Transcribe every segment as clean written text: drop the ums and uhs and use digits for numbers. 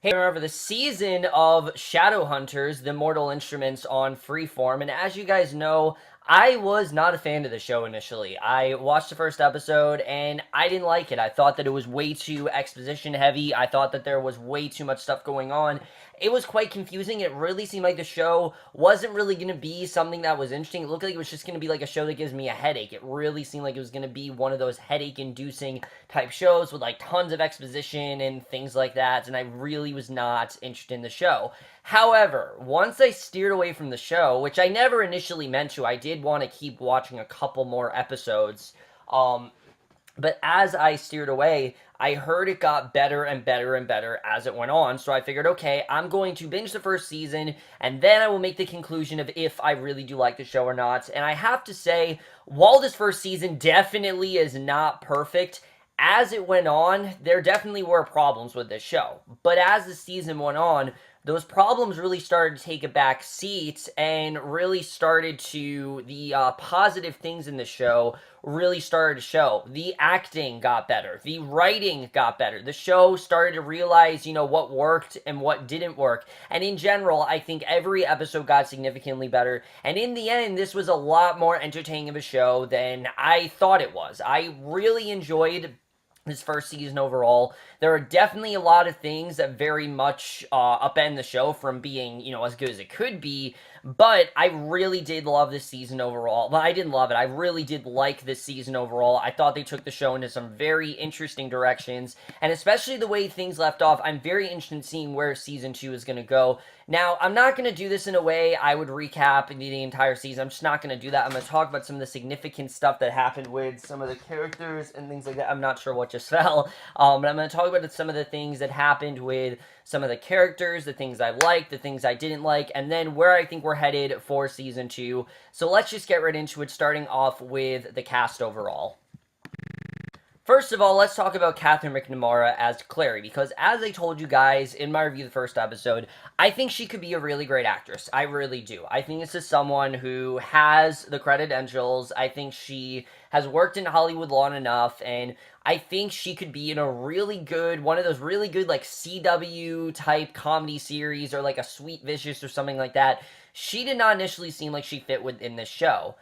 Hey, remember the season of Shadowhunters, the Mortal Instruments on Freeform, and as you guys know, I was not a fan of the show initially. I watched the first episode and I didn't like it. I thought that it was way too exposition heavy. I thought that there was way too much stuff going on. It was quite confusing. It really seemed like the show wasn't really going to be something that was interesting. It looked like it was just going to be like a show that gives me a headache. It really seemed like it was going to be one of those headache-inducing type shows with like tons of exposition and things like that, and I really was not interested in the show. However, once I steered away from the show, which I never initially meant to, I did want to keep watching a couple more episodes. But as I steered away, I heard it got better and better and better as it went on. So I figured, okay, I'm going to binge the first season, and then I will make the conclusion of if I really do like the show or not. And I have to say, while this first season definitely is not perfect, as it went on, there definitely were problems with this show. But as the season went on, those problems really started to take a back seat and really started to, the positive things in the show really started to show. The acting got better. The writing got better. The show started to realize, what worked and what didn't work. And in general, I think every episode got significantly better. And in the end, this was a lot more entertaining of a show than I thought it was. I really enjoyed this first season overall. There are definitely a lot of things that very much upend the show from being, as good as it could be, but I really did love this season overall. Well, I didn't love it. I really did like this season overall. I thought they took the show into some very interesting directions, and especially the way things left off, I'm very interested in seeing where season 2 is going to go. Now, I'm not going to do this in a way I would recap the entire season. I'm just not going to do that. I'm going to talk about some of the significant stuff that happened with some of the characters and things like that. I'm not sure what just fell, but I'm going to talk about some of the things that happened with some of the characters, the things I liked, the things I didn't like, and then where I think we're headed for season 2. So let's just get right into it, starting off with the cast overall. First of all, let's talk about Catherine McNamara as Clary, because as I told you guys in my review of the first episode, I think she could be a really great actress. I really do. I think this is someone who has the credentials. I think she has worked in Hollywood long enough, and I think she could be in a really good, one of those really good, like, CW type comedy series, or like a Sweet Vicious or something like that. She did not initially seem like she fit within this show.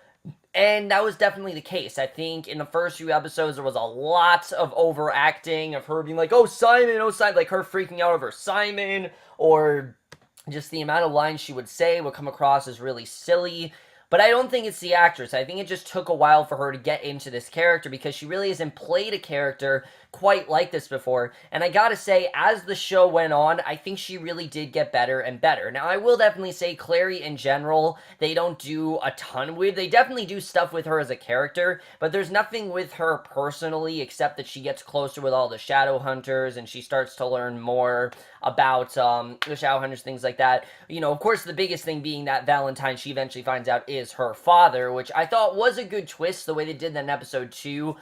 And that was definitely the case. I think in the first few episodes, there was a lot of overacting of her being like, oh, Simon, like her freaking out over Simon, or just the amount of lines she would say would come across as really silly. But I don't think it's the actress. I think it just took a while for her to get into this character because she really hasn't played a character quite like this before. And I gotta say, as the show went on, I think she really did get better and better. Now, I will definitely say Clary in general, they don't do a ton with. They definitely do stuff with her as a character, but there's nothing with her personally except that she gets closer with all the Shadowhunters and she starts to learn more about the Shadowhunters, things like that. Of course, the biggest thing being that Valentine, she eventually finds out, is her father, which I thought was a good twist, the way they did that in episode 2.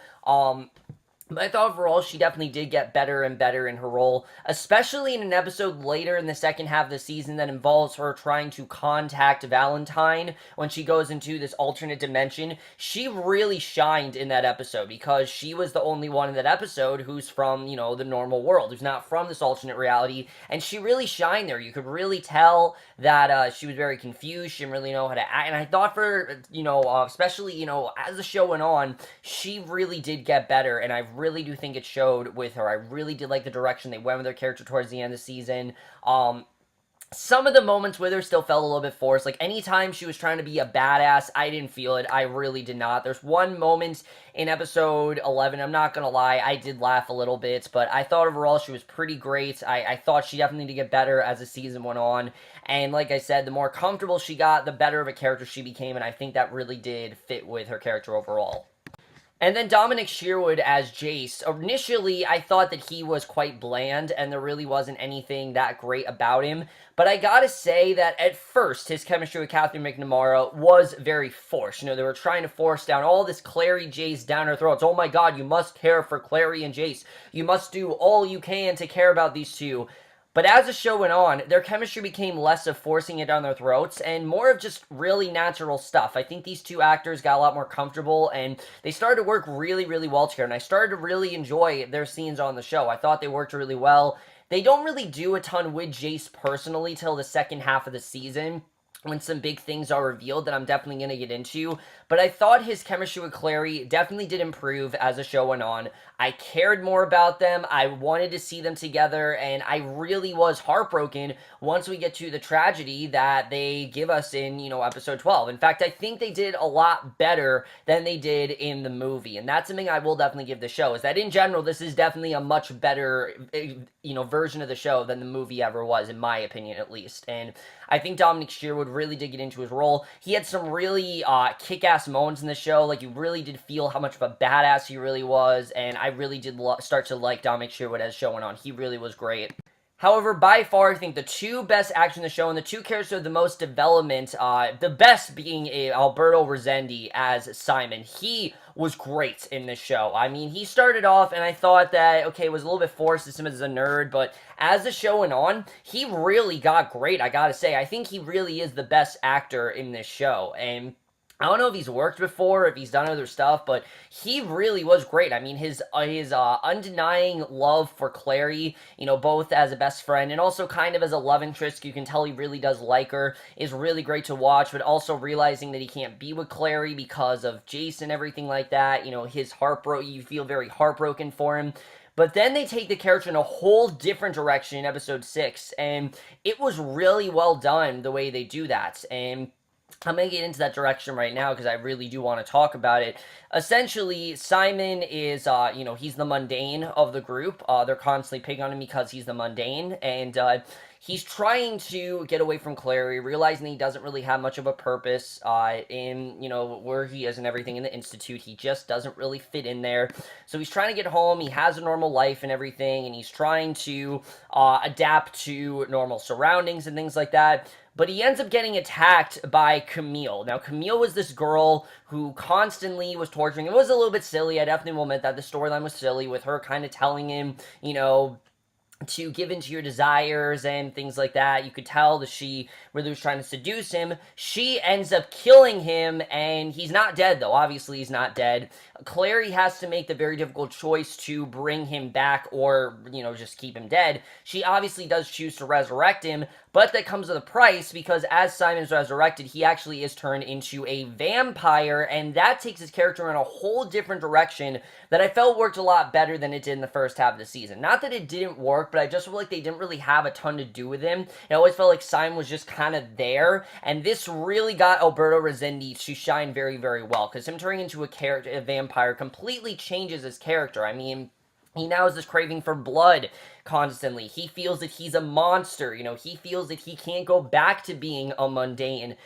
But I thought overall she definitely did get better and better in her role, especially in an episode later in the second half of the season that involves her trying to contact Valentine when she goes into this alternate dimension. She really shined in that episode because she was the only one in that episode who's from, the normal world, who's not from this alternate reality, and she really shined there. You could really tell that she was very confused. She didn't really know how to act, and I thought for, especially, as the show went on, she really did get better, and I really do think it showed with her. I really did like the direction they went with her character towards the end of the season. Some of the moments with her still felt a little bit forced. Like, anytime she was trying to be a badass, I didn't feel it. I really did not. There's one moment in episode 11, I'm not gonna lie, I did laugh a little bit, but I thought overall she was pretty great. I thought she definitely needed to get better as the season went on. And like I said, the more comfortable she got, the better of a character she became, and I think that really did fit with her character overall. And then Dominic Sherwood as Jace. Initially, I thought that he was quite bland, and there really wasn't anything that great about him. But I gotta say that at first, his chemistry with Catherine McNamara was very forced. They were trying to force down all this Clary Jace down her throats. Oh my god, you must care for Clary and Jace. You must do all you can to care about these two. But as the show went on, their chemistry became less of forcing it down their throats and more of just really natural stuff. I think these two actors got a lot more comfortable and they started to work really, really well together. And I started to really enjoy their scenes on the show. I thought they worked really well. They don't really do a ton with Jace personally till the second half of the season, when some big things are revealed that I'm definitely going to get into. But I thought his chemistry with Clary definitely did improve as the show went on. I cared more about them. I wanted to see them together, and I really was heartbroken once we get to the tragedy that they give us in, episode 12. In fact, I think they did a lot better than they did in the movie, and that's something I will definitely give the show, is that in general, this is definitely a much better, version of the show than the movie ever was, in my opinion, at least. And I think Dominic Sherwood really did get into his role. He had some really kick-ass moments in the show. Like, you really did feel how much of a badass he really was, and I really did start to like Dominic Sherwood as the show went on. He really was great. However, by far, I think the two best actors in the show and the two characters with the most development, the best being Alberto Rossendi as Simon. He was great in this show. I mean, he started off, and I thought that, okay, it was a little bit forced as him as a nerd, but as the show went on, he really got great, I gotta say. I think he really is the best actor in this show, and I don't know if he's worked before, if he's done other stuff, but he really was great. I mean, his undenying love for Clary, both as a best friend and also kind of as a love interest, you can tell he really does like her, is really great to watch, but also realizing that he can't be with Clary because of Jace and everything like that, his heartbroken, you feel very heartbroken for him. But then they take the character in a whole different direction in episode 6, and it was really well done the way they do that, and I'm going to get into that direction right now because I really do want to talk about it. Essentially, Simon is, he's the mundane of the group. They're constantly picking on him because he's the mundane, and he's trying to get away from Clary, realizing he doesn't really have much of a purpose in, where he is and everything in the Institute. He just doesn't really fit in there. So he's trying to get home. He has a normal life and everything, and he's trying to adapt to normal surroundings and things like that. But he ends up getting attacked by Camille. Now, Camille was this girl who constantly was torturing him. It was a little bit silly. I definitely will admit that the storyline was silly, with her kind of telling him, to give into your desires and things like that. You could tell that she really was trying to seduce him. She ends up killing him, and he's not dead, though. Obviously, he's not dead. Clary has to make the very difficult choice to bring him back or, just keep him dead. She obviously does choose to resurrect him, but that comes with a price, because as Simon is resurrected, he actually is turned into a vampire, and that takes his character in a whole different direction that I felt worked a lot better than it did in the first half of the season. Not that it didn't work, but I just feel like they didn't really have a ton to do with him. It always felt like Simon was just kind of there, and this really got Alberto Rossendi to shine very, very well, because him turning into a vampire completely changes his character. I mean, he now has this craving for blood constantly. He feels that he's a monster, he feels that he can't go back to being a mundane.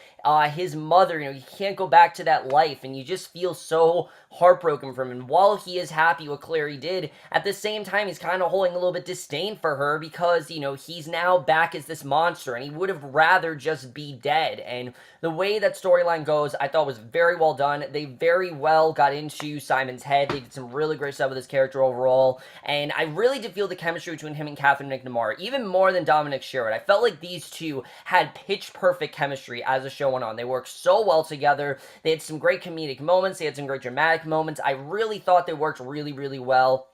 His mother, he can't go back to that life, and you just feel so heartbroken from him. And while he is happy what Clary did, at the same time, he's kind of holding a little bit disdain for her because, he's now back as this monster, and he would have rather just be dead. And the way that storyline goes, I thought was very well done. They very well got into Simon's head. They did some really great stuff with his character overall, and I really did feel the chemistry between him and Catherine McNamara, even more than Dominic Sherwood. I felt like these two had pitch-perfect chemistry as the show went on. They worked so well together. They had some great comedic moments. They had some great dramatic moments. I really thought they worked really, really well.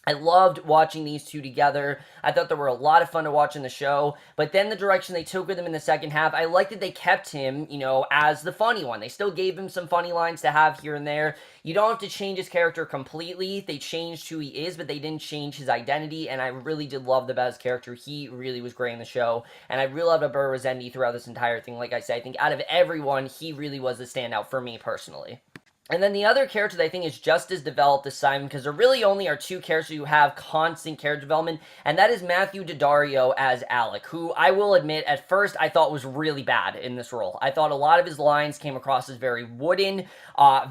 I loved watching these two together. I thought they were a lot of fun to watch in the show, but then the direction they took with him in the second half, I liked that they kept him, as the funny one. They still gave him some funny lines to have here and there. You don't have to change his character completely. They changed who he is, but they didn't change his identity, and I really did love the best character. He really was great in the show, and I really loved Alberto Rossendi throughout this entire thing. Like I said, I think out of everyone, he really was the standout for me personally. And then the other character that I think is just as developed as Simon, because there really only are two characters who have constant character development, and that is Matthew Daddario as Alec, who I will admit at first I thought was really bad in this role. I thought a lot of his lines came across as very wooden,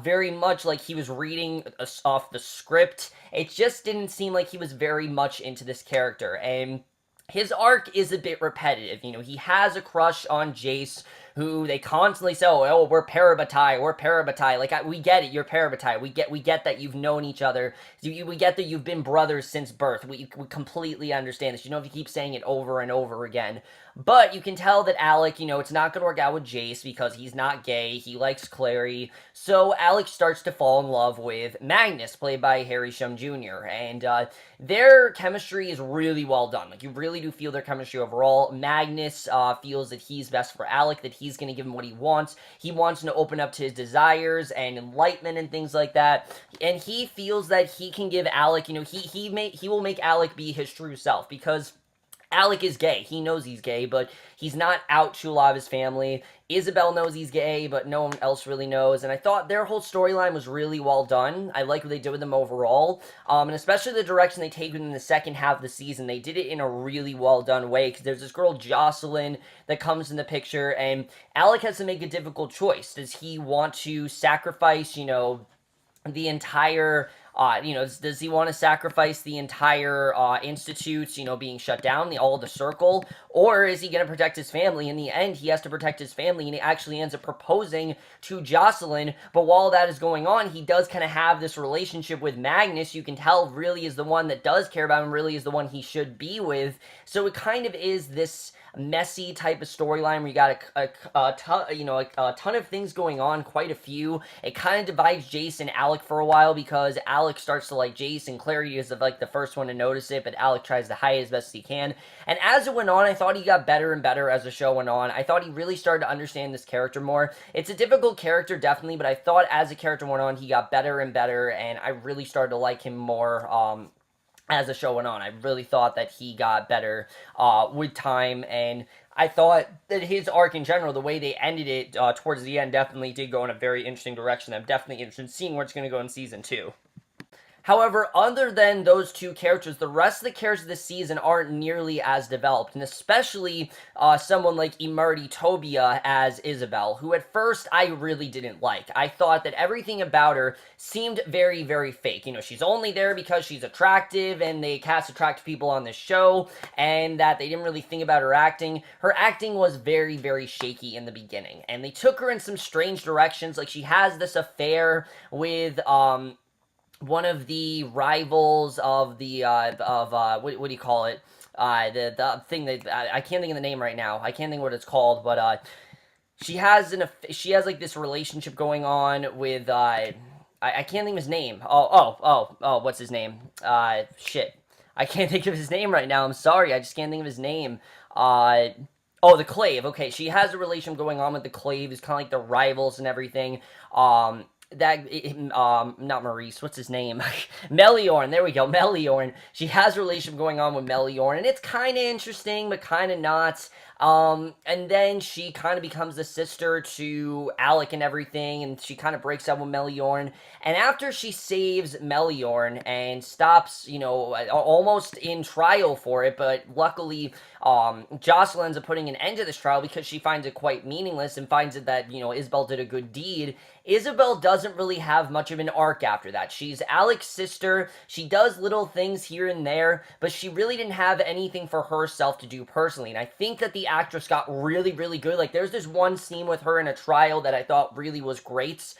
very much like he was reading off the script. It just didn't seem like he was very much into this character, and his arc is a bit repetitive. He has a crush on Jace who they constantly say, oh, we're parabatai. Like, we get it, you're parabatai. We get that you've known each other. We get that you've been brothers since birth. We completely understand this. You know, if you keep saying it over and over again. But you can tell that Alec, it's not going to work out with Jace because he's not gay. He likes Clary. So Alec starts to fall in love with Magnus, played by Harry Shum Jr. And their chemistry is really well done. Like, you really do feel their chemistry overall. Magnus feels that he's best for Alec, that he's going to give him what he wants. He wants him to open up to his desires and enlightenment and things like that. And he feels that he can give Alec, he will make Alec be his true self, because Alec is gay. He knows he's gay, but he's not out to a lot of his family. Isabel knows he's gay, but no one else really knows. And I thought their whole storyline was really well done. I like what they did with them overall. And especially the direction they take in the second half of the season. They did it in a really well done way, because there's this girl, Jocelyn, that comes in the picture, and Alec has to make a difficult choice. Does he want to sacrifice, the entire does he want to sacrifice the entire institutes, being shut down, all the circle, or is he going to protect his family? In the end, he has to protect his family, and he actually ends up proposing to Jocelyn. But while that is going on, he does kind of have this relationship with Magnus. You can tell really is the one that does care about him, really is the one he should be with. So it kind of is this messy type of storyline where you got a ton of things going on, quite a few. It kind of divides Jace and Alec for a while, because Alec starts to like Jace, and Clary is like the first one to notice it, but Alec tries to hide it as best as he can. And as it went on, I thought he got better and better as the show went on. I thought he really started to understand this character more. It's a difficult character, definitely, but I thought as the character went on, he got better and better, and I really started to like him more, as the show went on. I really thought that he got better with time, and I thought that his arc in general, the way they ended it towards the end, definitely did go in a very interesting direction. I'm definitely interested in seeing where it's going to go in Season 2. However, other than those two characters, the rest of the characters this season aren't nearly as developed, and especially someone like Imardi Tobia as Isabel, who at first I really didn't like. I thought that everything about her seemed very, very fake. She's only there because she's attractive, and they cast attractive people on this show, and that they didn't really think about her acting. Her acting was very, very shaky in the beginning, and they took her in some strange directions. Like, she has this affair with, one of the rivals of the what do you call it? The thing that I can't think of the name right now. I can't think what it's called, but she has like this relationship going on with I can't think of his name. Oh, what's his name? Shit. I can't think of his name right now. I'm sorry. I just can't think of his name. Oh, the Clave. Okay, she has a relationship going on with the Clave. It's kind of like the rivals and everything. Not Maurice, what's his name? Meliorn, there we go, Meliorn. She has a relationship going on with Meliorn, and it's kind of interesting, but kind of not. And then she kind of becomes the sister to Alec and everything, and she kind of breaks up with Meliorn. And after she saves Meliorn and stops, almost in trial for it, but luckily, Jocelyn ends up putting an end to this trial because she finds it quite meaningless and finds it that, Isabel did a good deed. Isabel doesn't really have much of an arc after that. She's Alec's sister. She does little things here and there, but she really didn't have anything for herself to do personally. And I think that the actress got really, really good. Like, there's this one scene with her in a trial that I thought really was great.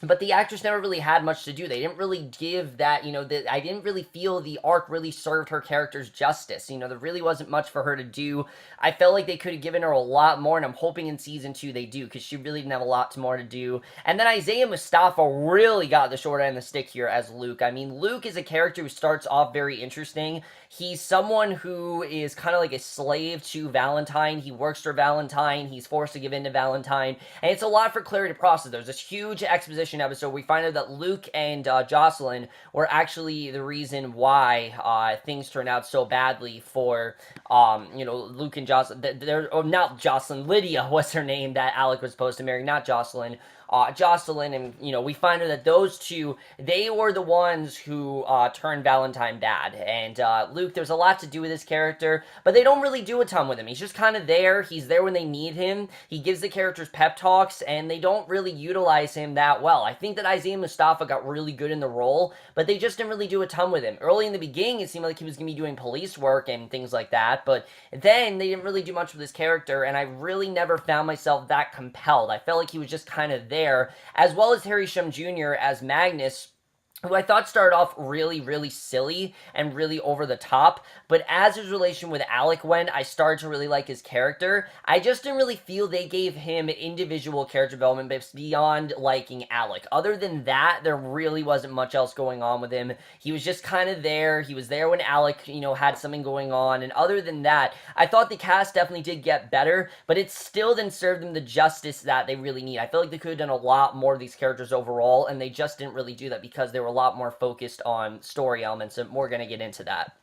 But the actress never really had much to do. They didn't really give that, I didn't really feel the arc really served her character's justice. There really wasn't much for her to do. I felt like they could have given her a lot more, and I'm hoping in Season 2 they do, because she really didn't have a lot more to do. And then Isaiah Mustafa really got the short end of the stick here as Luke. I mean, Luke is a character who starts off very interesting. He's someone who is kind of like a slave to Valentine. He works for Valentine. He's forced to give in to Valentine. And it's a lot for Clary to process. There's this huge exposition episode, we find out that Luke and Jocelyn were actually the reason why things turned out so badly for, Luke and Jocelyn. Not Jocelyn, Lydia was her name that Alec was supposed to marry, not Jocelyn. Jocelyn, and, we find out that those two, they were the ones who turned Valentine bad. And Luke, there's a lot to do with his character, but they don't really do a ton with him. He's just kind of there. He's there when they need him. He gives the characters pep talks, and they don't really utilize him that well. well. I think that Isaiah Mustafa got really good in the role, but they just didn't really do a ton with him. Early in the beginning, it seemed like he was going to be doing police work and things like that, but then they didn't really do much with his character, and I really never found myself that compelled. I felt like he was just kind of there, as well as Harry Shum Jr. as Magnus, who I thought started off really, really silly and really over the top, but as his relation with Alec went, I started to really like his character. I just didn't really feel they gave him individual character development beyond liking Alec. Other than that, there really wasn't much else going on with him. He was just kind of there. He was there when Alec, had something going on, and other than that, I thought the cast definitely did get better, but it still didn't serve them the justice that they really need. I feel like they could have done a lot more of these characters overall, and they just didn't really do that because they were a lot more focused on story elements, and we're going to get into that.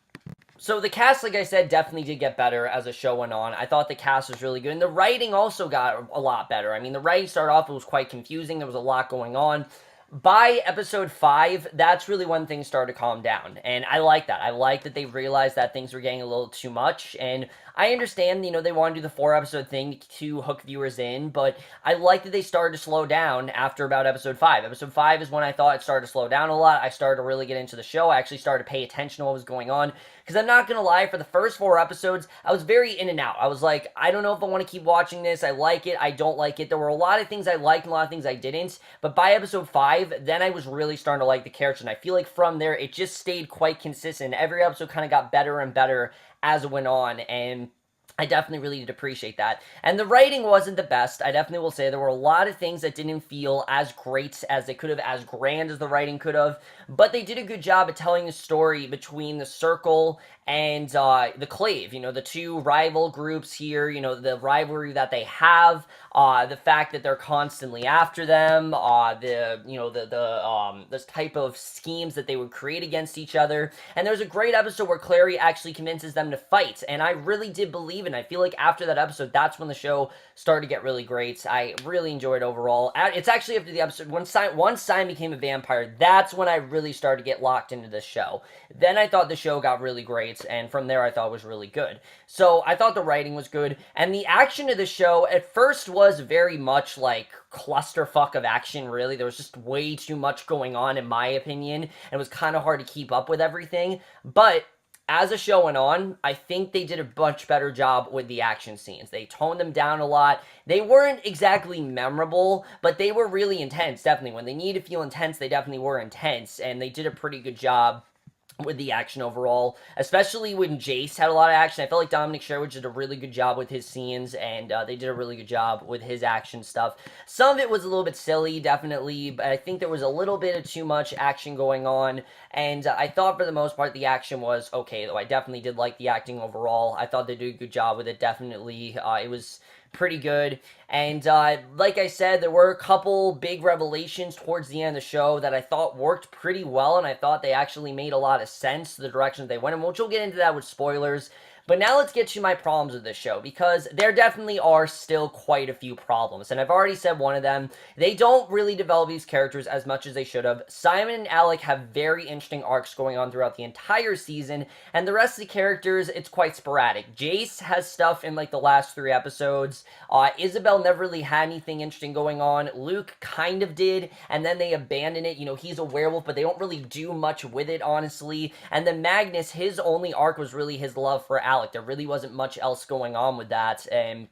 So the cast, like I said, definitely did get better as the show went on. I thought the cast was really good, and the writing also got a lot better. I mean, the writing started off, it was quite confusing. There was a lot going on. By episode 5, that's really when things started to calm down, and I like that. I like that they realized that things were getting a little too much, and I understand, they want to do the 4-episode thing to hook viewers in, but I like that they started to slow down after about episode 5. Episode 5 is when I thought it started to slow down a lot. I started to really get into the show. I actually started to pay attention to what was going on, because I'm not going to lie, for the first 4 episodes, I was very in and out. I was like, I don't know if I want to keep watching this. I like it. I don't like it. There were a lot of things I liked and a lot of things I didn't, but by episode 5, then I was really starting to like the character, and I feel like from there, it just stayed quite consistent. Every episode kind of got better and better as it went on, and I definitely really did appreciate that. And the writing wasn't the best. I definitely will say there were a lot of things that didn't feel as great as they could have, as grand as the writing could have, but they did a good job at telling the story between the Circle and the Clave, the two rival groups here, the rivalry that they have, the fact that they're constantly after them, this type of schemes that they would create against each other. And there's a great episode where Clary actually convinces them to fight, and I really did believe it. I feel like after that episode, that's when the show started to get really great. I really enjoyed it overall. It's actually after the episode, once Simon became a vampire, that's when I really started to get locked into this show. Then I thought the show got really great, and from there I thought it was really good. So I thought the writing was good, and the action of the show at first was very much like clusterfuck of action, really. There was just way too much going on, in my opinion, and it was kind of hard to keep up with everything, but as the show went on, I think they did a much better job with the action scenes. They toned them down a lot. They weren't exactly memorable, but they were really intense, definitely. When they needed to feel intense, they definitely were intense, and they did a pretty good job with the action overall, especially when Jace had a lot of action. I felt like Dominic Sherwood did a really good job with his scenes, and they did a really good job with his action stuff. Some of it was a little bit silly, definitely, but I think there was a little bit of too much action going on, and I thought for the most part the action was okay, though. I definitely did like the acting overall. I thought they did a good job with it, definitely. It was pretty good, and like I said, there were a couple big revelations towards the end of the show that I thought worked pretty well, and I thought they actually made a lot of sense, the direction they went in, which we'll get into that with spoilers. But now let's get to my problems with this show, because there definitely are still quite a few problems, and I've already said one of them. They don't really develop these characters as much as they should have. Simon and Alec have very interesting arcs going on throughout the entire season, and the rest of the characters, it's quite sporadic. Jace has stuff in like the last 3 episodes. Isabel never really had anything interesting going on. Luke kind of did, and then they abandon it. He's a werewolf, but they don't really do much with it, honestly. And then Magnus, his only arc was really his love for Alec. There really wasn't much else going on with that, and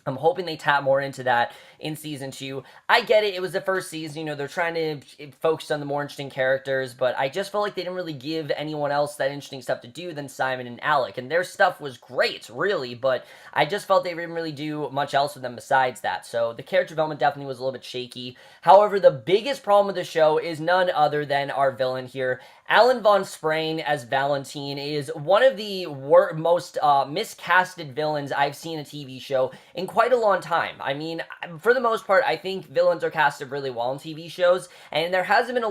I'm hoping they tap more into that in Season 2. I get it, it was the first season, they're trying to focus on the more interesting characters, but I just felt like they didn't really give anyone else that interesting stuff to do than Simon and Alec, and their stuff was great, really, but I just felt they didn't really do much else with them besides that, so the character development definitely was a little bit shaky. However, the biggest problem with the show is none other than our villain here. Alan Von Sprain as Valentine is one of the most miscasted villains I've seen in a TV show in quite a long time. I mean, for the most part, I think villains are casted really well in TV shows, and there hasn't been a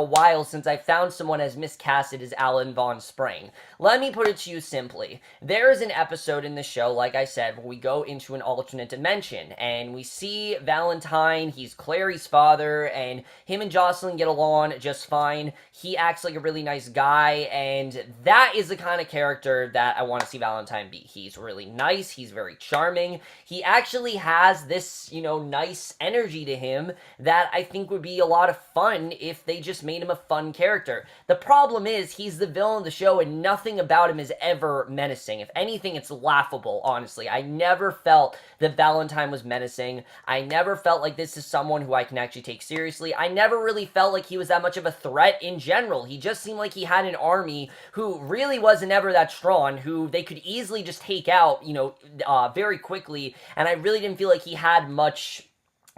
while since I found someone as miscasted as Alan Von Sprain. Let me put it to you simply. There is an episode in the show, like I said, where we go into an alternate dimension, and we see Valentine, he's Clary's father, and him and Jocelyn get along just fine. He acts like a really nice guy, and that is the kind of character that I want to see Valentine be. He's really nice, he's very charming, he actually has this, nice energy to him that I think would be a lot of fun if they just made him a fun character. The problem is he's the villain of the show and nothing about him is ever menacing. If anything, it's laughable, honestly. I never felt that Valentine was menacing. I never felt like this is someone who I can actually take seriously. I never really felt like he was that much of a threat in general. He just seemed like he had an army who really wasn't ever that strong, who they could easily just take out, very quickly, and I really didn't feel like he had much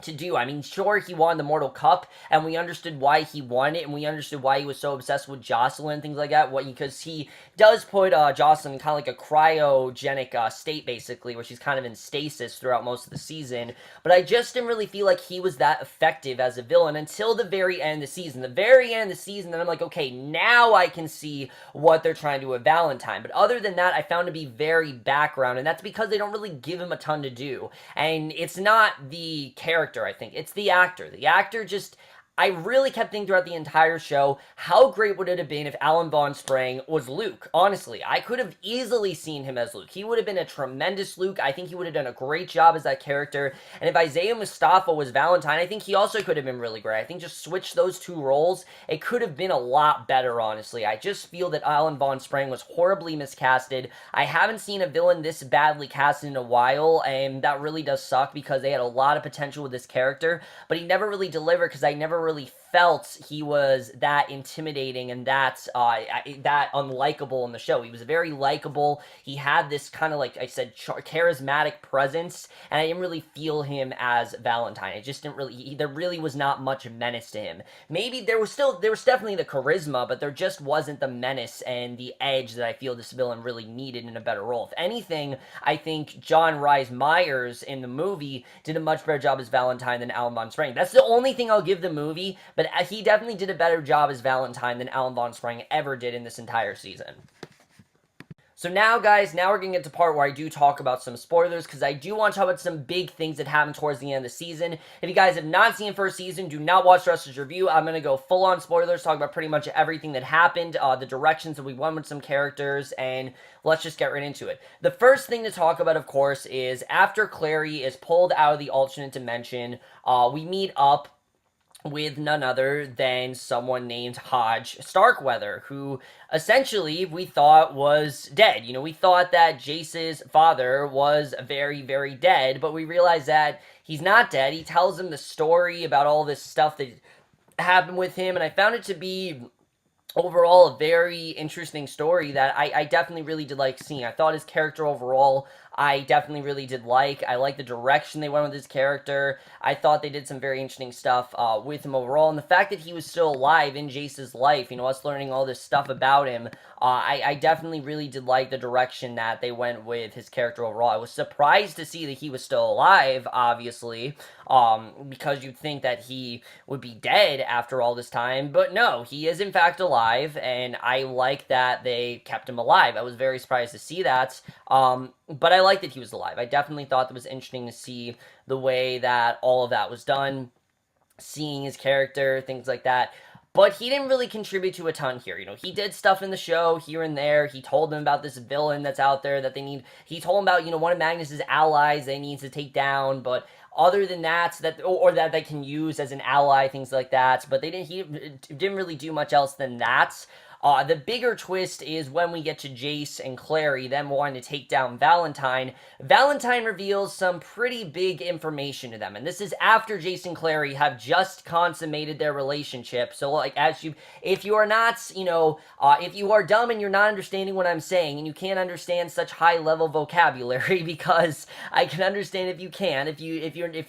to do. I mean, sure, he won the Mortal Cup, and we understood why he won it, and we understood why he was so obsessed with Jocelyn and things like that, because he does put Jocelyn in kind of like a cryogenic state, basically, where she's kind of in stasis throughout most of the season, but I just didn't really feel like he was that effective as a villain until the very end of the season. The very end of the season, then I'm like, okay, now I can see what they're trying to do with Valentine, but other than that, I found to be very background, and that's because they don't really give him a ton to do, and it's not the character, I think. It's the actor. The actor just... I really kept thinking throughout the entire show, how great would it have been if Alan Von Sprang was Luke? Honestly, I could have easily seen him as Luke. He would have been a tremendous Luke. I think he would have done a great job as that character. And if Isaiah Mustafa was Valentine, I think he also could have been really great. I think just switch those two roles, it could have been a lot better, honestly. I just feel that Alan Von Sprang was horribly miscasted. I haven't seen a villain this badly casted in a while, and that really does suck because they had a lot of potential with this character, but he never really delivered because I never really felt he was that intimidating and that unlikable in the show. He was very likable. He had this kind of, like I said, charismatic presence, and I didn't really feel him as Valentine. It just didn't really... there really was not much menace to him. Maybe there was definitely the charisma, but there just wasn't the menace and the edge that I feel this villain really needed in a better role. If anything, I think John Rhys Meyers in the movie did a much better job as Valentine than Alan Von Sprang. That's the only thing I'll give the movie, but he definitely did a better job as Valentine than Alan Von Sprang ever did in this entire season. So now, guys, now we're going to get to the part where I do talk about some spoilers, because I do want to talk about some big things that happened towards the end of the season. If you guys have not seen the first season, do not watch the rest of this review. I'm going to go full-on spoilers, talk about pretty much everything that happened, the directions that we went with some characters, and let's just get right into it. The first thing to talk about, of course, is after Clary is pulled out of the alternate dimension, we meet up with none other than someone named Hodge Starkweather, who essentially we thought was dead. We thought that Jace's father was very, very dead, but we realized that he's not dead. He tells him the story about all this stuff that happened with him, and I found it to be overall a very interesting story that I definitely really did like seeing. I thought his character overall, I definitely really did like. I like the direction they went with his character. I thought they did some very interesting stuff with him overall. And the fact that he was still alive in Jace's life, us learning all this stuff about him, I definitely really did like the direction that they went with his character overall. I was surprised to see that he was still alive, obviously, because you'd think that he would be dead after all this time. But no, he is in fact alive, and I like that they kept him alive. I was very surprised to see that. But I liked that he was alive. I definitely thought that was interesting to see the way that all of that was done, seeing his character, things like that. But he didn't really contribute to a ton here. He did stuff in the show here and there. He told them about this villain that's out there that they need. He told them about, one of Magnus's allies they need to take down, but other than that, or that they can use as an ally, things like that. But he didn't really do much else than that. The bigger twist is when we get to Jace and Clary, them wanting to take down Valentine. Valentine reveals some pretty big information to them, and this is after Jace and Clary have just consummated their relationship. So, like, if you are not, if you are dumb and you're not understanding what I'm saying, and you can't understand such high-level vocabulary, because I can understand if you can, if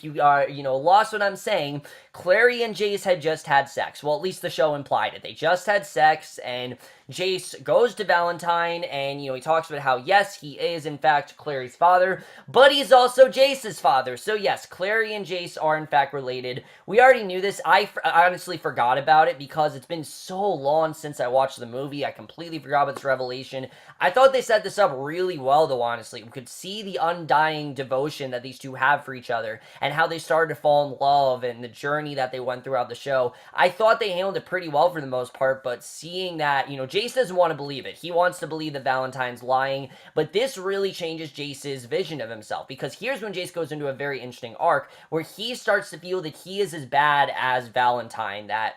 you are, lost what I'm saying, Clary and Jace had just had sex. Well, at least the show implied it. They just had sex, and Jace goes to Valentine, and, he talks about how, yes, he is, in fact, Clary's father, but he's also Jace's father. So, yes, Clary and Jace are, in fact, related. We already knew this. I honestly forgot about it because it's been so long since I watched the movie. I completely forgot about this revelation. I thought they set this up really well, though, honestly. We could see the undying devotion that these two have for each other, and how they started to fall in love, and the journey that they went throughout the show. I thought they handled it pretty well for the most part, but seeing that that, Jace doesn't want to believe it. He wants to believe that Valentine's lying, but this really changes Jace's vision of himself, because here's when Jace goes into a very interesting arc where he starts to feel that he is as bad as Valentine, that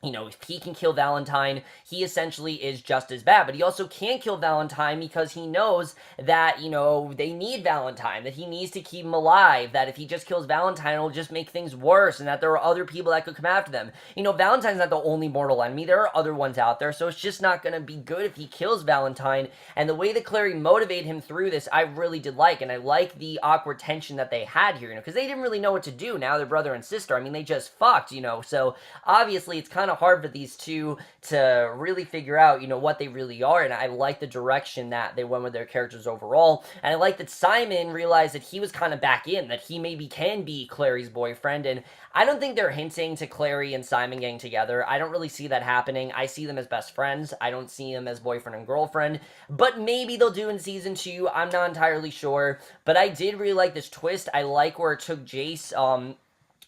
if he can kill Valentine, he essentially is just as bad. But he also can't kill Valentine because he knows that, they need Valentine, that he needs to keep him alive, that if he just kills Valentine, it'll just make things worse, and that there are other people that could come after them. Valentine's not the only mortal enemy. There are other ones out there, so it's just not going to be good if he kills Valentine. And the way that Clary motivated him through this, I really did like, and I like the awkward tension that they had here, because they didn't really know what to do. Now they're brother and sister. I mean, they just fucked, so obviously it's kind of hard for these two to really figure out, what they really are, and I like the direction that they went with their characters overall, and I like that Simon realized that he was kind of back in, that he maybe can be Clary's boyfriend, and I don't think they're hinting to Clary and Simon getting together. I don't really see that happening. I see them as best friends. I don't see them as boyfriend and girlfriend, but maybe they'll do in season 2. I'm not entirely sure, but I did really like this twist. I like where it took Jace,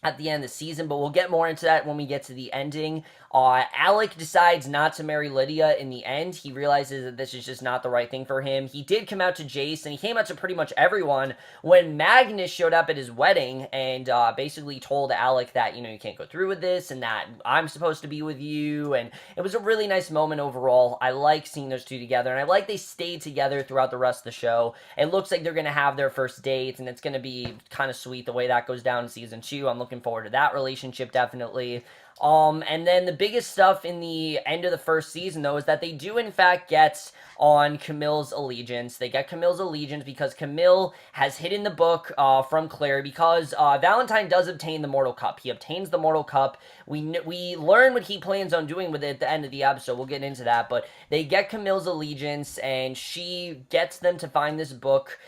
at the end of the season, but we'll get more into that when we get to the ending. Alec decides not to marry Lydia in the end. He realizes that this is just not the right thing for him. He did come out to Jace, and he came out to pretty much everyone when Magnus showed up at his wedding and basically told Alec that, you can't go through with this and that I'm supposed to be with you, and it was a really nice moment overall. I like seeing those two together, and I like they stayed together throughout the rest of the show. It looks like they're going to have their first dates, and it's going to be kind of sweet the way that goes down in season 2. I'm looking forward to that relationship, definitely. And then the biggest stuff in the end of the first season, though, is that they do, in fact, get on Camille's allegiance. They get Camille's allegiance because Camille has hidden the book from Claire, because Valentine does obtain the Mortal Cup. He obtains the Mortal Cup. We learn what he plans on doing with it at the end of the episode. We'll get into that, but they get Camille's allegiance, and she gets them to find this book.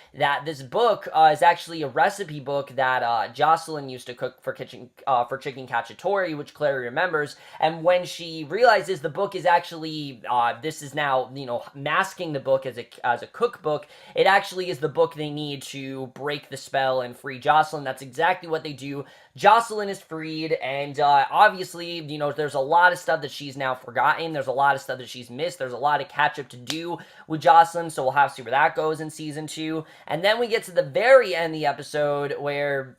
This book is actually a recipe book that Jocelyn used to cook for chicken cacciatore, which Claire remembers. And when she realizes the book is actually this is now masking the book as a cookbook, it actually is the book they need to break the spell and free Jocelyn. That's exactly what they do. Jocelyn is freed, and obviously, there's a lot of stuff that she's now forgotten. There's a lot of stuff that she's missed. There's a lot of catch-up to do with Jocelyn, so we'll have to see where that goes in season 2. And then we get to the very end of the episode where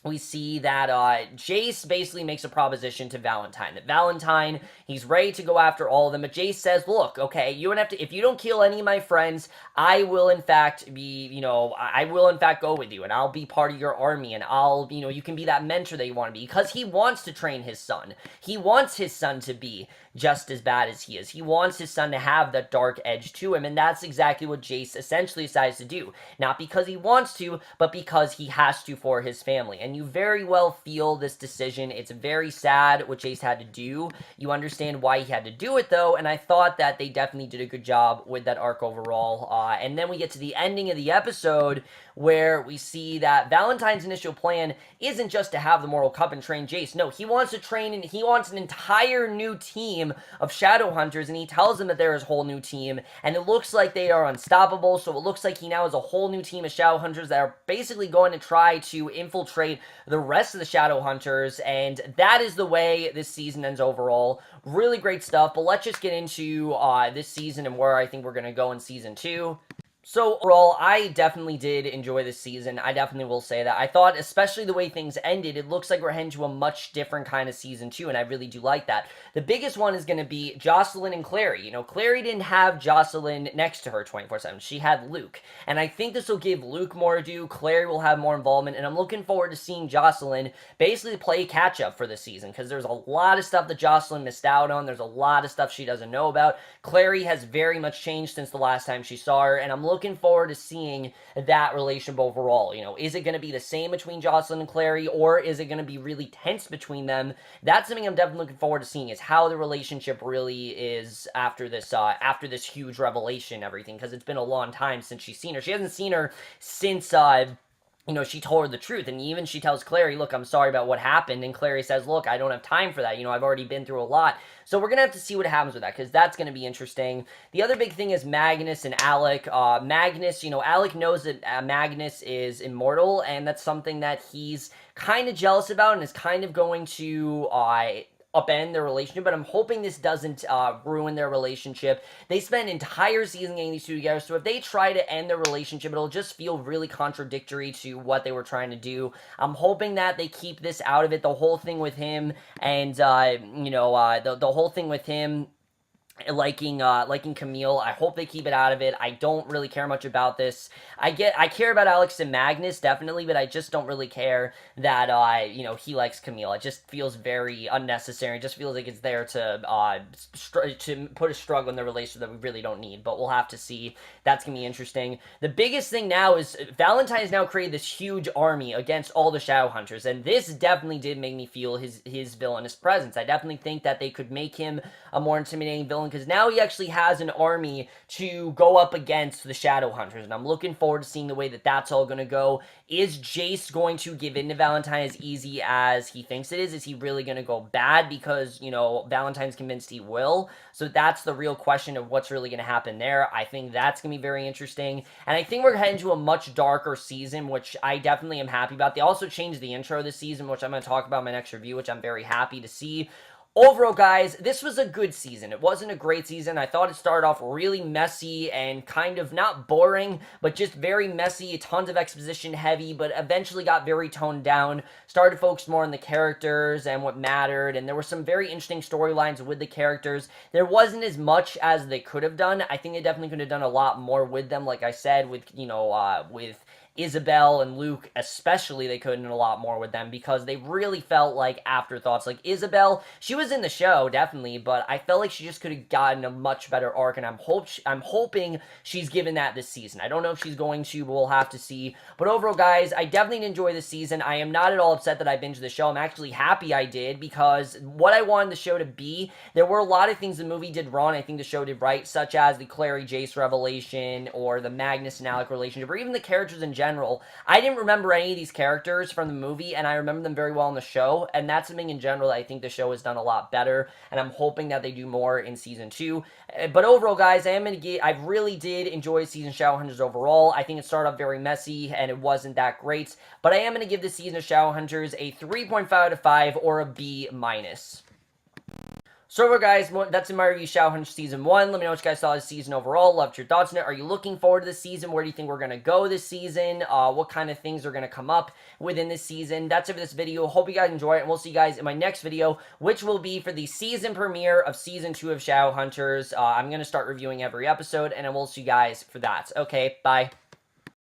we see that Jace basically makes a proposition to Valentine. That Valentine, he's ready to go after all of them, but Jace says, look, okay, you don't have to, if you don't kill any of my friends, I will in fact be, I will in fact go with you, and I'll be part of your army, and I'll, you can be that mentor that you want to be, because he wants to train his son. He wants his son to be just as bad as he is. He wants his son to have that dark edge to him, and that's exactly what Jace essentially decides to do. Not because he wants to, but because he has to for his family. And you very well feel this decision. It's very sad what Jace had to do. You understand why he had to do it, though, and I thought that they definitely did a good job with that arc overall. And then we get to the ending of the episode, where we see that Valentine's initial plan isn't just to have the Mortal Cup and train Jace. No, he wants to train, and he wants an entire new team of Shadowhunters, and he tells them that there is a whole new team, and it looks like they are unstoppable, so it looks like he now has a whole new team of Shadowhunters that are basically going to try to infiltrate the rest of the Shadowhunters, and that is the way this season ends overall. Really great stuff, but let's just get into this season and where I think we're going to go in season 2. So, overall, I definitely did enjoy this season. I definitely will say that. I thought, especially the way things ended, it looks like we're heading to a much different kind of season 2, and I really do like that. The biggest one is going to be Jocelyn and Clary. Clary didn't have Jocelyn next to her 24/7. She had Luke, and I think this will give Luke more to do. Clary will have more involvement, and I'm looking forward to seeing Jocelyn basically play catch-up for this season, because there's a lot of stuff that Jocelyn missed out on. There's a lot of stuff she doesn't know about. Clary has very much changed since the last time she saw her, and I'm looking forward to seeing that relationship overall. Is it going to be the same between Jocelyn and Clary, or is it going to be really tense between them? That's something I'm definitely looking forward to seeing, is how the relationship really is after this huge revelation and everything, because it's been a long time since she's seen her. She hasn't seen her since she told her the truth, and even she tells Clary, look, I'm sorry about what happened, and Clary says, look, I don't have time for that, I've already been through a lot. So we're going to have to see what happens with that, because that's going to be interesting. The other big thing is Magnus and Alec. Magnus, Alec knows that Magnus is immortal, and that's something that he's kind of jealous about, and is kind of going to upend their relationship, but I'm hoping this doesn't ruin their relationship. They spend an entire season getting these two together, so if they try to end their relationship, it'll just feel really contradictory to what they were trying to do. I'm hoping that they keep this out of it. The whole thing with him and, the whole thing with him liking Camille. I hope they keep it out of it. I don't really care much about this. I care about Alex and Magnus definitely, but I just don't really care that he likes Camille. It just feels very unnecessary. It just feels like it's there to put a struggle in the relationship that we really don't need. But we'll have to see. That's gonna be interesting. The biggest thing now is Valentine has now created this huge army against all the Shadowhunters, and this definitely did make me feel his villainous presence. I definitely think that they could make him a more intimidating villain, because now he actually has an army to go up against the Shadowhunters, and I'm looking forward to seeing the way that that's all going to go. Is Jace going to give in to Valentine as easy as he thinks it is? Is he really going to go bad because, Valentine's convinced he will? So that's the real question of what's really going to happen there. I think that's going to be very interesting, and I think we're heading to a much darker season, which I definitely am happy about. They also changed the intro this season, which I'm going to talk about in my next review, which I'm very happy to see. Overall, guys, this was a good season. It wasn't a great season. I thought it started off really messy and kind of not boring, but just very messy, tons of exposition heavy, but eventually got very toned down, started to focus more on the characters and what mattered, and there were some very interesting storylines with the characters. There wasn't as much as they could have done. I think they definitely could have done a lot more with them, like I said, with Isabel and Luke, especially, they could have done a lot more with them because they really felt like afterthoughts. Like Isabel, she was in the show, definitely, but I felt like she just could have gotten a much better arc, and I'm hoping she's given that this season. I don't know if she's going to, but we'll have to see. But overall, guys, I definitely enjoy this season. I am not at all upset that I binged the show. I'm actually happy I did, because what I wanted the show to be, there were a lot of things the movie did wrong, I think the show did right, such as the Clary Jace revelation, or the Magnus and Alec relationship, or even the characters in general. I didn't remember any of these characters from the movie, and I remember them very well in the show, and that's something in general that I think the show has done a lot better, and I'm hoping that they do more in season 2. But overall, guys, I really did enjoy season Shadowhunters overall. I think it started off very messy, and it wasn't that great, but I am going to give this season of Shadowhunters a 3.5 out of 5, or a B-. So overall, guys, that's in my review, Shadowhunters Season 1. Let me know what you guys thought of the season overall. Loved your thoughts on it. Are you looking forward to this season? Where do you think we're going to go this season? What kind of things are going to come up within this season? That's it for this video. Hope you guys enjoy it, and we'll see you guys in my next video, which will be for the season premiere of Season 2 of Shadowhunters. I'm going to start reviewing every episode, and I will see you guys for that. Okay, bye.